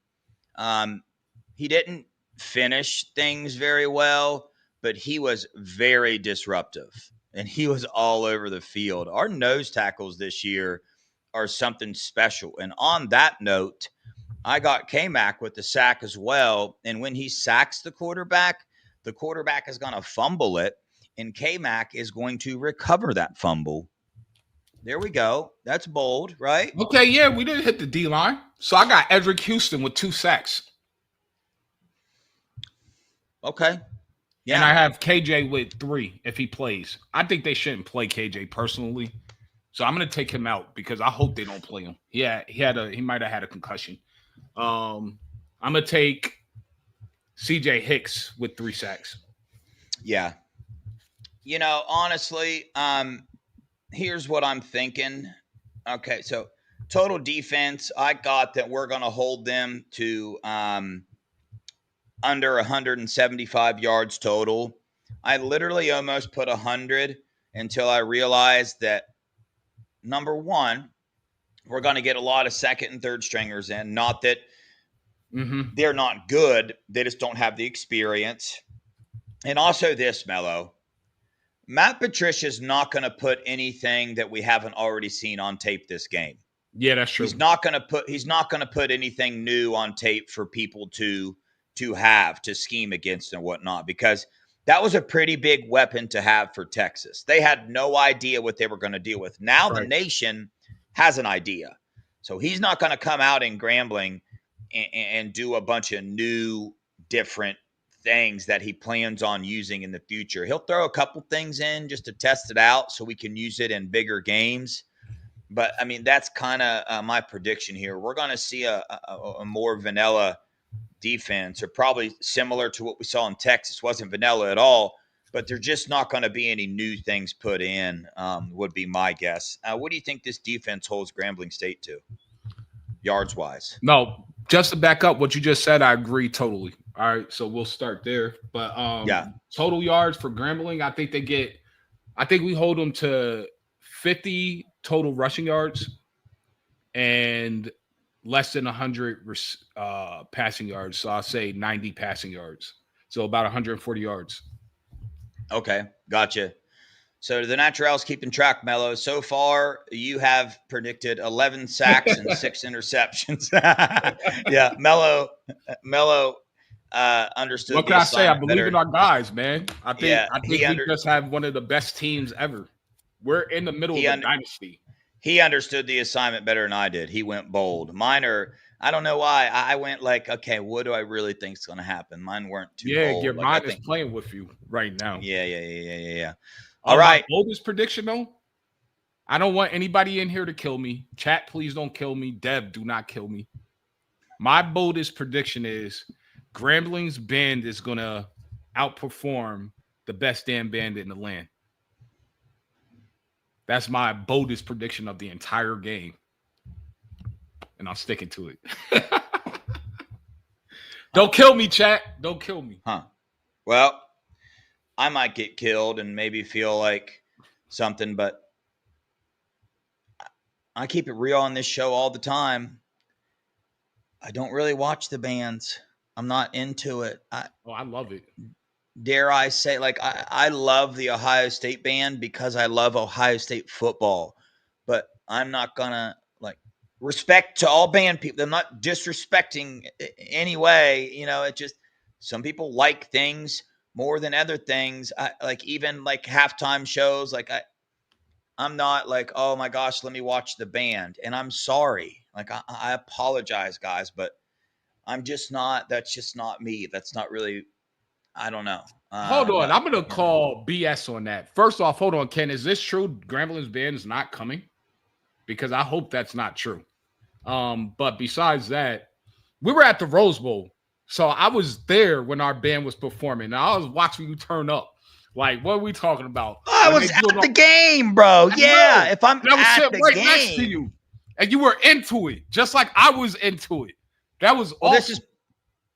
He didn't finish things very well, but he was very disruptive. And he was all over the field. Our nose tackles this year are something special. And on that note, I got K-Mac with the sack as well. And when he sacks the quarterback is going to fumble it. And K-Mac is going to recover that fumble. There we go. That's bold, right? Okay, yeah, we didn't hit the D-line. So I got Edric Houston with 2 sacks. Okay. Yeah. And I have KJ with 3 if he plays. I think they shouldn't play KJ personally. So I'm going to take him out because I hope they don't play him. Yeah, he might have had a concussion. I'm going to take CJ Hicks with 3 sacks. Yeah. Honestly, here's what I'm thinking. Okay, so total defense, I got that we're going to hold them to under 175 yards total. I literally almost put 100 until I realized that, number one, we're going to get a lot of second and third stringers in. Not that they're not good. They just don't have the experience. And also this, Mello. Matt Patricia's not going to put anything that we haven't already seen on tape this game. Yeah, that's true. He's not going to put anything new on tape for people to have to scheme against and whatnot, because that was a pretty big weapon to have for Texas. They had no idea what they were going to deal with. Now the nation has an idea. So he's not going to come out in Grambling and do a bunch of new, different things that he plans on using in the future. He'll throw a couple things in just to test it out so we can use it in bigger games. But, I mean, that's kind of my prediction here. We're going to see a more vanilla defense, or probably similar to what we saw in Texas. Wasn't vanilla at all, but there's just not going to be any new things put in, would be my guess. What do you think this defense holds Grambling State to, yards-wise? No, just to back up what you just said, I agree totally. All right, so we'll start there. But total yards for Grambling, I think we hold them to 50 total rushing yards and less than 100 passing yards. So I'll say 90 passing yards. So about 140 yards. Okay, gotcha. So the Naturals keeping track, Mello. So far, you have predicted 11 sacks and 6 interceptions. Yeah, Mello understood. What can I say? I believe in our guys, man. I think we just have one of the best teams ever. We're in the middle of a dynasty. He understood the assignment better than I did. He went bold. Mine are, I don't know why. I went like, okay, what do I really think is going to happen? Mine weren't too bold. Yeah, your mind is playing with you right now. Yeah. All right. My boldest prediction, though, I don't want anybody in here to kill me. Chat, please don't kill me. Dev, do not kill me. My boldest prediction is Grambling's band is going to outperform the best damn band in the land. That's my boldest prediction of the entire game. And I'm sticking to it. Don't kill me, chat. Don't kill me. Well, I might get killed and maybe feel like something, but I keep it real on this show all the time. I don't really watch the bands. I'm not into it. I love it. Dare I say, like, I love the Ohio State band because I love Ohio State football, but I'm not gonna, like, respect to all band people. I'm not disrespecting anyway. It just, some people like things more than other things. Even like halftime shows, like I'm not like, oh my gosh, let me watch the band. And I'm sorry. Like, I apologize, guys, but I'm just not, that's just not me. That's not really, I don't know. Hold on. I'm going to call BS on that. First off, hold on, Ken. Is this true? Grambling's band is not coming? Because I hope that's not true. But besides that, we were at the Rose Bowl. So I was there when our band was performing. And I was watching you turn up. Like, what are we talking about? I was at the game, bro. Yeah. If I'm at the game. Next to you. And you were into it. Just like I was into it. That was awesome.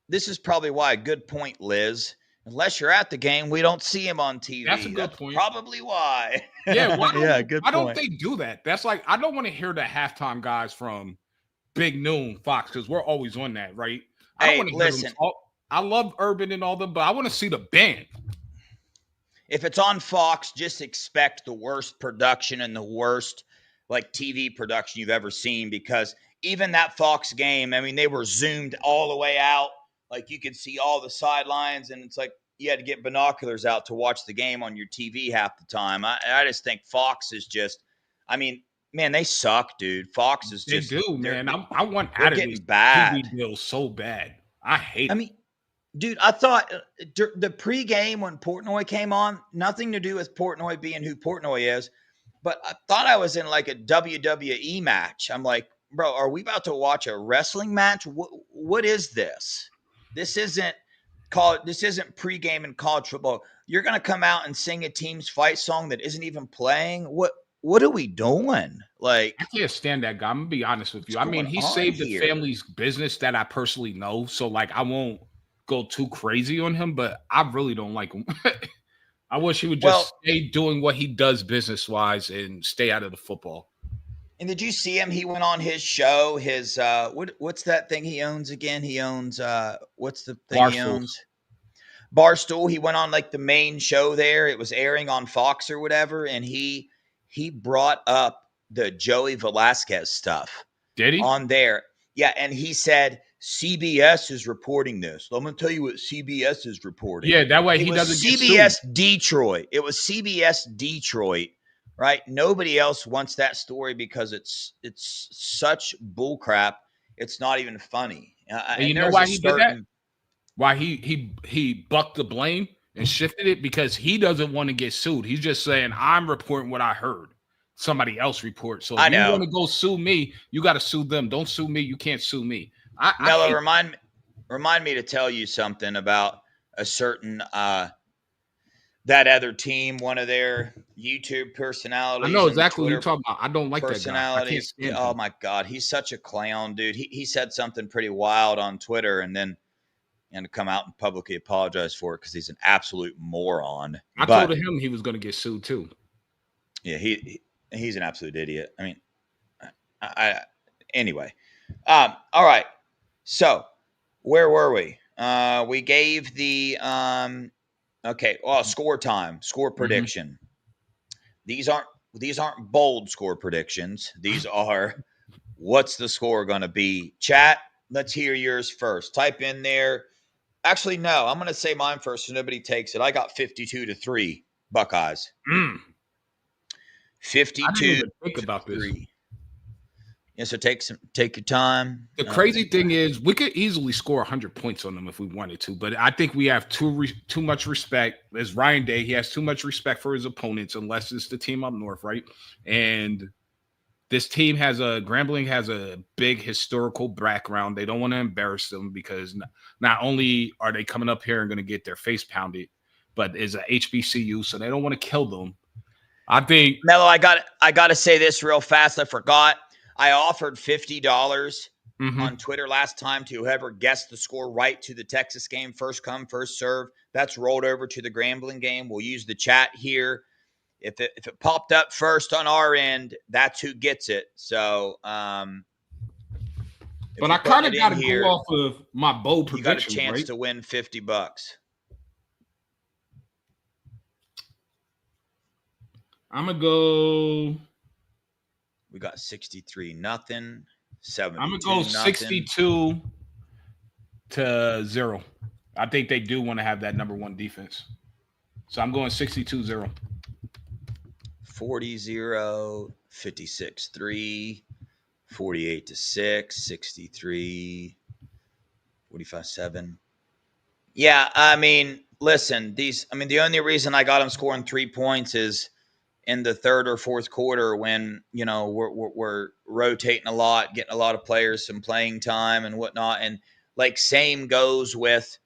This is probably why. Good point, Liz. Unless you're at the game, we don't see him on TV. That's a good point. Probably why. Yeah, good point. Why don't they do that? That's like, I don't want to hear the halftime guys from Big Noon Fox, because we're always on that, right? I don't want to hear them talk. I love Urban and all them, but I want to see the band. If it's on Fox, just expect the worst production and the worst like TV production you've ever seen, because even that Fox game, I mean, they were zoomed all the way out. Like, you could see all the sidelines, and it's like you had to get binoculars out to watch the game on your TV half the time. I just think Fox is just, I mean, man, they suck, dude. Fox is just. They do, man. I want out of these bad TV deals so bad. I hate it. I mean, Dude, I thought the pregame when Portnoy came on, nothing to do with Portnoy being who Portnoy is, but I thought I was in like a WWE match. I'm like, bro, are we about to watch a wrestling match? What is this? This isn't pregame in college football. You're gonna come out and sing a team's fight song that isn't even playing. What are we doing? Like, I can't stand that guy. I'm gonna be honest with you. I mean, he saved the family's business that I personally know, so like I won't go too crazy on him, but I really don't like him. I wish he would just stay doing what he does business wise and stay out of the football. And did you see him? He went on his show. His what's that thing he owns again? He owns what's the thing he owns? Barstool. He went on like the main show there. It was airing on Fox or whatever, and he brought up the Joey Velasquez stuff. Did he? On there? Yeah, and he said CBS is reporting this. I'm going to tell you what CBS is reporting. Yeah, that way he doesn't get sued. CBS Detroit. It was CBS Detroit, right? Nobody else wants that story because it's such bullcrap. It's not even funny. And you know why he did that? Why he bucked the blame and shifted it? Because he doesn't want to get sued. He's just saying, I'm reporting what I heard. Somebody else report. So if you want to go sue me, you got to sue them. Don't sue me. You can't sue me. Mello, remind me to tell you something about a certain that other team, one of their YouTube personalities. I know exactly what you're talking about. I don't like that guy. I can't stand him. My God, he's such a clown, dude. He said something pretty wild on Twitter, and then and to come out and publicly apologize for it because he's an absolute moron. I told him he was going to get sued too. Yeah, he's an absolute idiot. I mean, anyway. All right. So where were we? We gave the score time, score prediction. Mm-hmm. These aren't bold score predictions. These are what's the score going to be? Chat, let's hear yours first. Type in there. Actually, no, I'm going to say mine first so nobody takes it. I got 52-3 Buckeyes. 52. I didn't even think about this. Yeah, so take your time. The crazy thing is we could easily score 100 points on them if we wanted to, but I think we have too much respect. As Ryan Day, he has too much respect for his opponents unless it's the team up north, right? And this team Grambling has a big historical background. They don't want to embarrass them because not only are they coming up here and going to get their face pounded, but is a HBCU, so they don't want to kill them. I think Mello, I got to say this real fast. I forgot. I offered $50 on Twitter last time to whoever guessed the score right to the Texas game. First come, first serve. That's rolled over to the Grambling game. We'll use the chat here. If it popped up first on our end, that's who gets it. So, but I kind of got to go off of my bold prediction. You got a chance to win $50. I'm gonna go. We got 63-0, 70. I'm gonna go 62-0. I think they do want to have that number one defense, so I'm going 62-0. 40-0, 56-3, 48-6, 63, 45-7. Yeah, I mean, listen, the only reason I got them scoring 3 points is in the third or fourth quarter when, we're rotating a lot, getting a lot of players some playing time and whatnot. And like same goes with,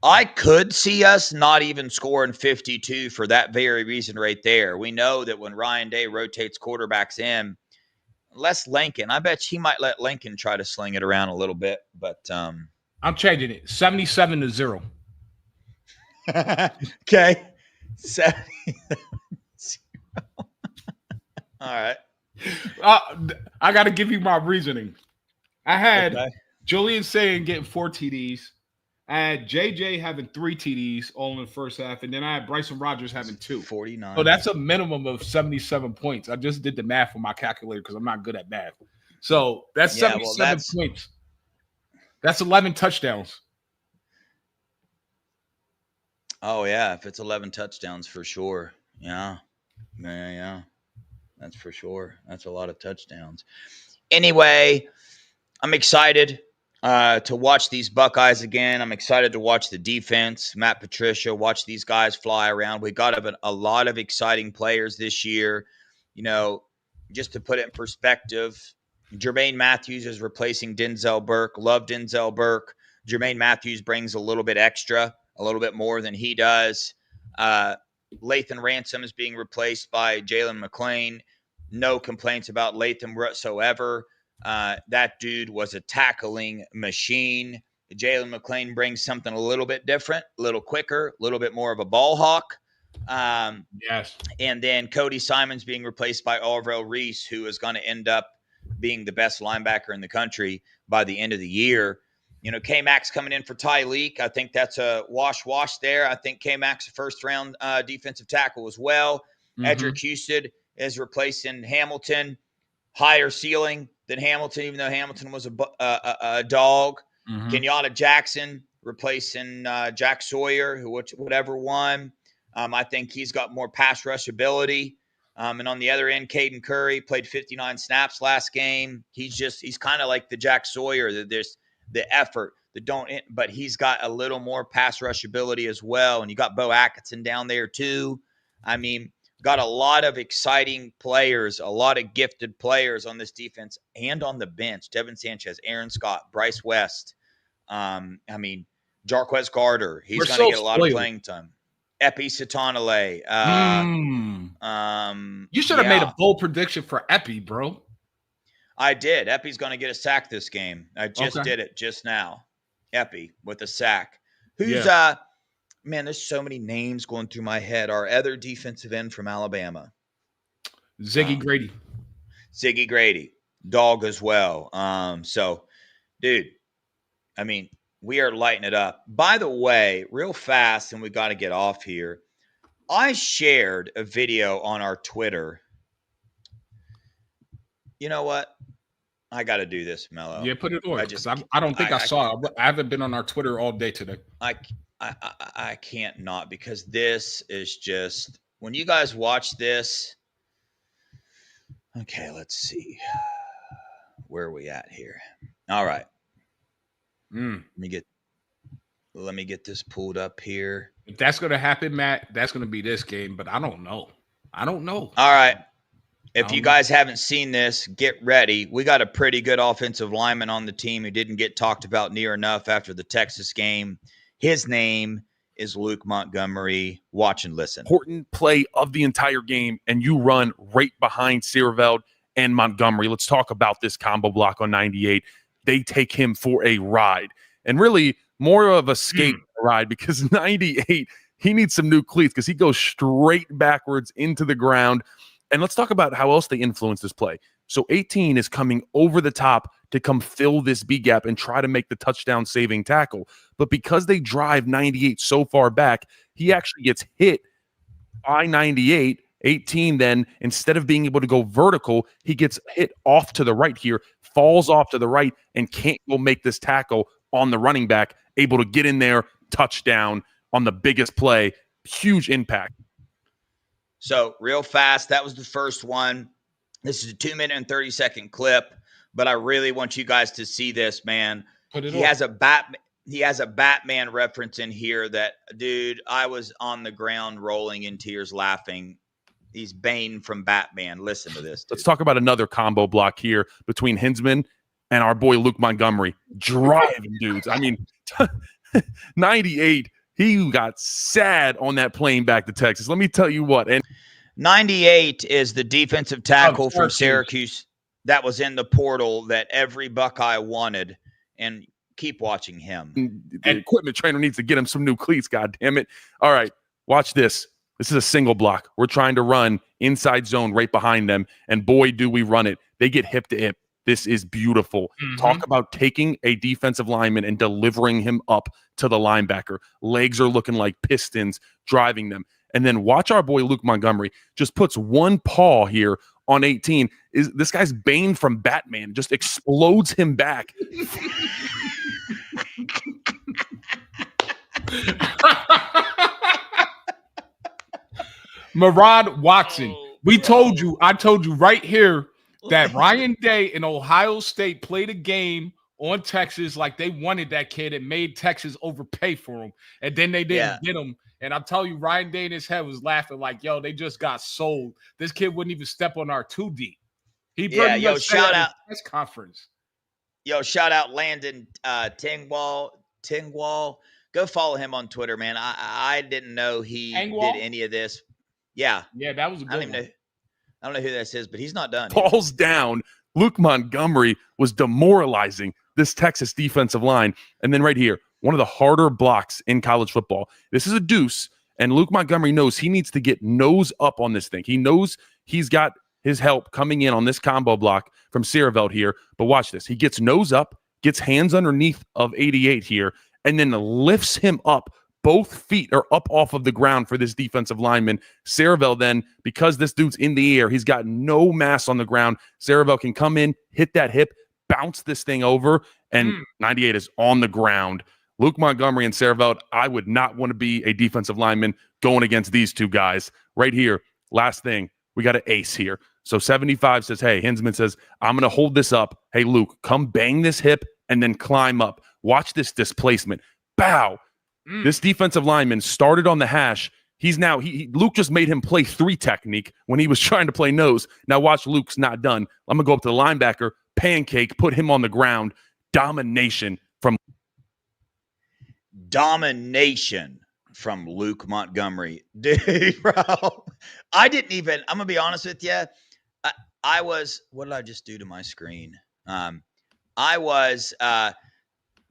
I could see us not even scoring 52 for that very reason right there. We know that when Ryan Day rotates quarterbacks in, unless Lincoln, I bet he might let Lincoln try to sling it around a little bit, but I'm changing it 77-0. Okay. 70. All right. I got to give you my reasoning. I had Julian Saying getting 4 TDs. I had JJ having 3 TDs all in the first half, and then I had Bryson Rodgers having 2. 49. So that's a minimum of 77 points. I just did the math on my calculator because I'm not good at math. So that's 77 points. That's 11 touchdowns. Oh, yeah. If it's 11 touchdowns, for sure. Yeah. That's for sure. That's a lot of touchdowns. Anyway, I'm excited. to watch these Buckeyes again. I'm excited to watch the defense, Matt Patricia, watch these guys fly around. We got a lot of exciting players this year. You know, just to put it in perspective, Jermaine Matthews is replacing Denzel Burke. Love Denzel Burke. Jermaine Matthews brings a little bit extra, a little bit more than he does. Lathan Ransom is being replaced by Jalen McClain. No complaints about Lathan whatsoever. That dude was a tackling machine. Jalen McClain brings something a little bit different, a little quicker, a little bit more of a ball hawk. Yes. And then Cody Simon's being replaced by Arvell Reese, who is going to end up being the best linebacker in the country by the end of the year. You know, K-Mac's coming in for Ty Leak. I think that's a wash there. I think K-Mac's a first-round defensive tackle as well. Edric Houston is replacing Hamilton. Higher ceiling than Hamilton, even though Hamilton was a dog. Kenyatta Jackson replacing Jack Sawyer, whatever won. I think he's got more pass rush ability. And on the other end, Caden Curry played 59 snaps last game. He's kind of like the Jack Sawyer. There's the effort, but he's got a little more pass rush ability as well. And you got Bo Atkinson down there too. I mean, got a lot of exciting players, a lot of gifted players on this defense and on the bench. Devin Sanchez, Aaron Scott, Bryce West. Jarquez Carter. He's going to get a lot of playing time. Epi Satonale. You should have made a bold prediction for Epi, bro. I did. Epi's going to get a sack this game. I just did it just now. Epi with a sack. Man, there's so many names going through my head. Our other defensive end from Alabama. Ziggy Grady. Ziggy Grady. Dog as well. So, dude, I mean, we are lighting it up. By the way, real fast, and we got to get off here. I shared a video on our Twitter. You know what? I got to do this, Mello. Yeah, put it on. I don't think I saw it. I haven't been on our Twitter all day today. I can't not, because this is just, when you guys watch this. Okay, let's see. Where are we at here? All right. Let me get this pulled up here. If that's going to happen, Matt, that's going to be this game, but I don't know. All right. If you guys haven't seen this, get ready. We got a pretty good offensive lineman on the team who didn't get talked about near enough after the Texas game. His name is Luke Montgomery. Watch and listen. Important play of the entire game, and you run right behind Seerveld and Montgomery. Let's talk about this combo block on 98. They take him for a ride, and really more of a skate ride, because 98, he needs some new cleats because he goes straight backwards into the ground. And let's talk about how else they influence this play. So 18 is coming over the top to come fill this B gap and try to make the touchdown saving tackle. But because they drive 98 so far back, he actually gets hit by 98. 18 then, instead of being able to go vertical, he gets hit off to the right here, falls off to the right, and can't go make this tackle on the running back, able to get in there, touchdown on the biggest play. Huge impact. So real fast, that was the first one. This is a 2-minute and 30-second clip, but I really want you guys to see this, man. He has a Batman reference in here that, dude, I was on the ground rolling in tears laughing. He's Bane from Batman. Listen to this, dude. Let's talk about another combo block here between Hinsman and our boy Luke Montgomery. Driving dudes. I mean, 98, he got sad on that plane back to Texas. Let me tell you what. And 98 is the defensive tackle from Syracuse that was in the portal that every Buckeye wanted. And keep watching him. The equipment trainer needs to get him some new cleats, God damn it. All right, watch this. This is a single block. We're trying to run inside zone right behind them, and boy, do we run it. They get hip to hip. This is beautiful. Talk about taking a defensive lineman and delivering him up to the linebacker. Legs are looking like pistons, driving them. And then watch our boy Luke Montgomery just puts one paw here on 18. This guy's Bane from Batman, just explodes him back. Murad Watson. I told you right here that Ryan Day and Ohio State played a game on Texas like they wanted that kid and made Texas overpay for him. And then they didn't get him. And I'm telling you, Ryan Day in his head was laughing like, yo, they just got sold. This kid wouldn't even step on our 2D. He pretty much shout out press conference. Yo, shout out Landon Tingwall. Go follow him on Twitter, man. I didn't know he did any of this. Yeah. Yeah, that was a good one. I don't know who this is, but he's not done. Balls down. Luke Montgomery was demoralizing this Texas defensive line. And then right here, one of the harder blocks in college football. This is a deuce, and Luke Montgomery knows he needs to get nose up on this thing. He knows he's got his help coming in on this combo block from Seerveld here. But watch this. He gets nose up, gets hands underneath of 88 here, and then lifts him up. Both feet are up off of the ground for this defensive lineman. Seerveld then, because this dude's in the air, he's got no mass on the ground. Seerveld can come in, hit that hip, bounce this thing over, and 98 is on the ground. Luke Montgomery and Seerveld, I would not want to be a defensive lineman going against these two guys. Right here, last thing, we got an ace here. So 75 says, hey, Hinsman says, I'm going to hold this up. Hey, Luke, come bang this hip and then climb up. Watch this displacement. Bow. This defensive lineman started on the hash. He's now, Luke just made him play 3 technique when he was trying to play nose. Now watch, Luke's not done. I'm going to go up to the linebacker, pancake, put him on the ground. Domination from Luke Montgomery. Dude, bro. I'm going to be honest with you. I was, what did I just do to my screen? I was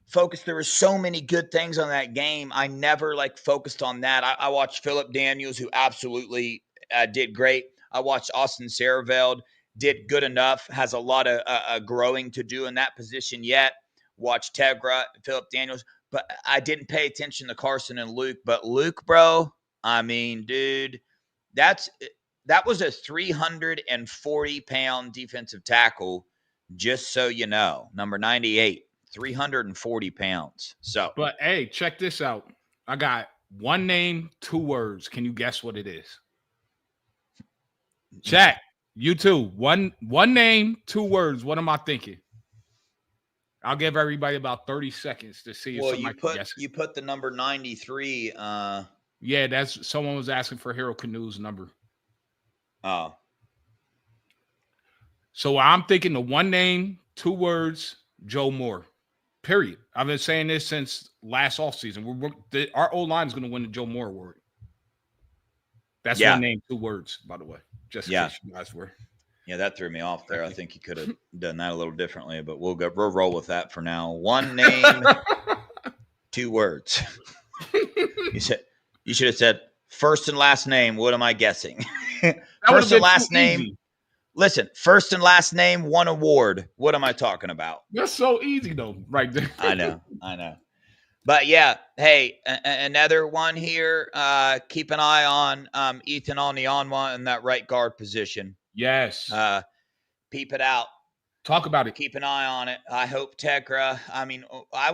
focused. There were so many good things on that game. I never focused on that. I watched Philip Daniels, who absolutely did great. I watched Austin Seerveld, did good enough, has a lot of growing to do in that position yet. Watched Tegra, Philip Daniels, but I didn't pay attention to Carson and Luke. But Luke, bro, I mean, dude, that was a 340-pound defensive tackle, just so you know. Number 98. 340 pounds. So, but hey, check this out. I got one name, 2 words. Can you guess what it is? Chat. You too. One name, 2 words. What am I thinking? I'll give everybody about 30 seconds to see if somebody can guess it. You put the number 93. Yeah, that's someone was asking for Hero Canoe's number. Oh. So I'm thinking the one name, 2 words, Joe Moore. Period. I've been saying this since last offseason. Our O-line is going to win the Joe Moore Award. That's one name, 2 words, by the way. Just in case you guys were. Yeah, that threw me off there. I think you could have done that a little differently, but we'll roll with that for now. One name, 2 words. You should have said first and last name. What am I guessing? First and last name. Easy. Listen, first and last name, 1 award. What am I talking about? That's so easy, though, right there. I know. But, yeah, hey, another one here. Keep an eye on Ethan Onyeonwa in that right guard position. Yes. Peep it out. Talk about it. Keep an eye on it. I hope Tegra. I mean, I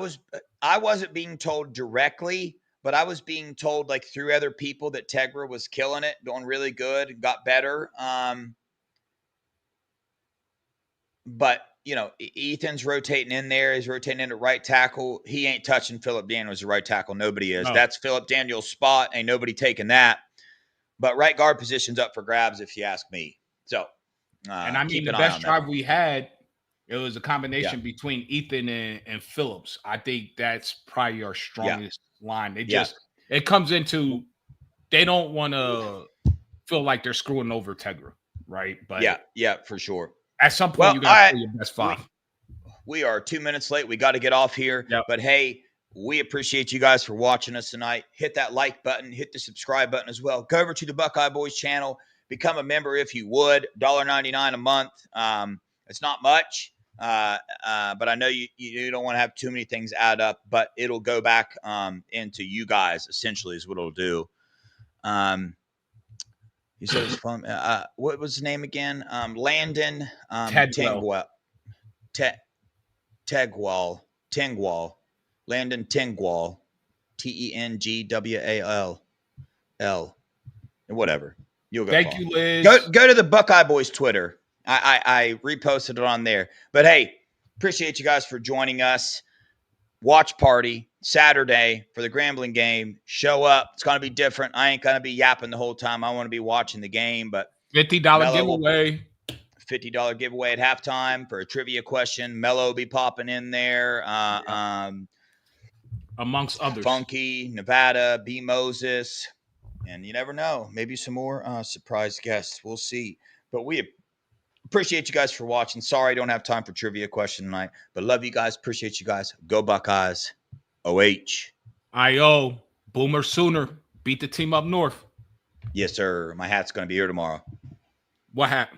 wasn't being told directly, but I was being told through other people that Tegra was killing it, doing really good, got better. But, Ethan's rotating in there. He's rotating into right tackle. He ain't touching Philip Daniels at right tackle. Nobody is. No. That's Philip Daniels' spot. Ain't nobody taking that. But right guard position's up for grabs, if you ask me. So, and I mean, the best drive we had, it was a combination between Ethan and Phillips. I think that's probably our strongest line. They it comes into, they don't want to feel like they're screwing over Tegra, right? But yeah, for sure. At some point, you got to play your best 5. We are 2 minutes late. We got to get off here. Yep. But, hey, we appreciate you guys for watching us tonight. Hit that like button. Hit the subscribe button as well. Go over to the Buckeye Boys channel. Become a member if you would. $1.99 a month. It's not much, but I know you don't want to have too many things add up, but it'll go back into you guys, essentially, is what it'll do. You said it was fun. What was his name again? Landon Tingwall. Tingwall. Landon Tingwall. Tengwall. Whatever. You'll go. Thank you, Liz. Go to the Buckeye Boys Twitter. I reposted it on there. But hey, Appreciate you guys for joining us. Watch party Saturday for the Grambling game. Show up. It's going to be different. I ain't going to be yapping the whole time. I want to be watching the game, but $50 giveaway. $50 giveaway at halftime for a trivia question. Mello will be popping in there. Amongst others. Funky, Nevada, B. Moses. And you never know. Maybe some more surprise guests. We'll see. But we appreciate you guys for watching. Sorry I don't have time for trivia question tonight. But love you guys. Appreciate you guys. Go Buckeyes. OH. I.O. Boomer Sooner. Beat the team up north. Yes, sir. My hat's going to be here tomorrow. What happened?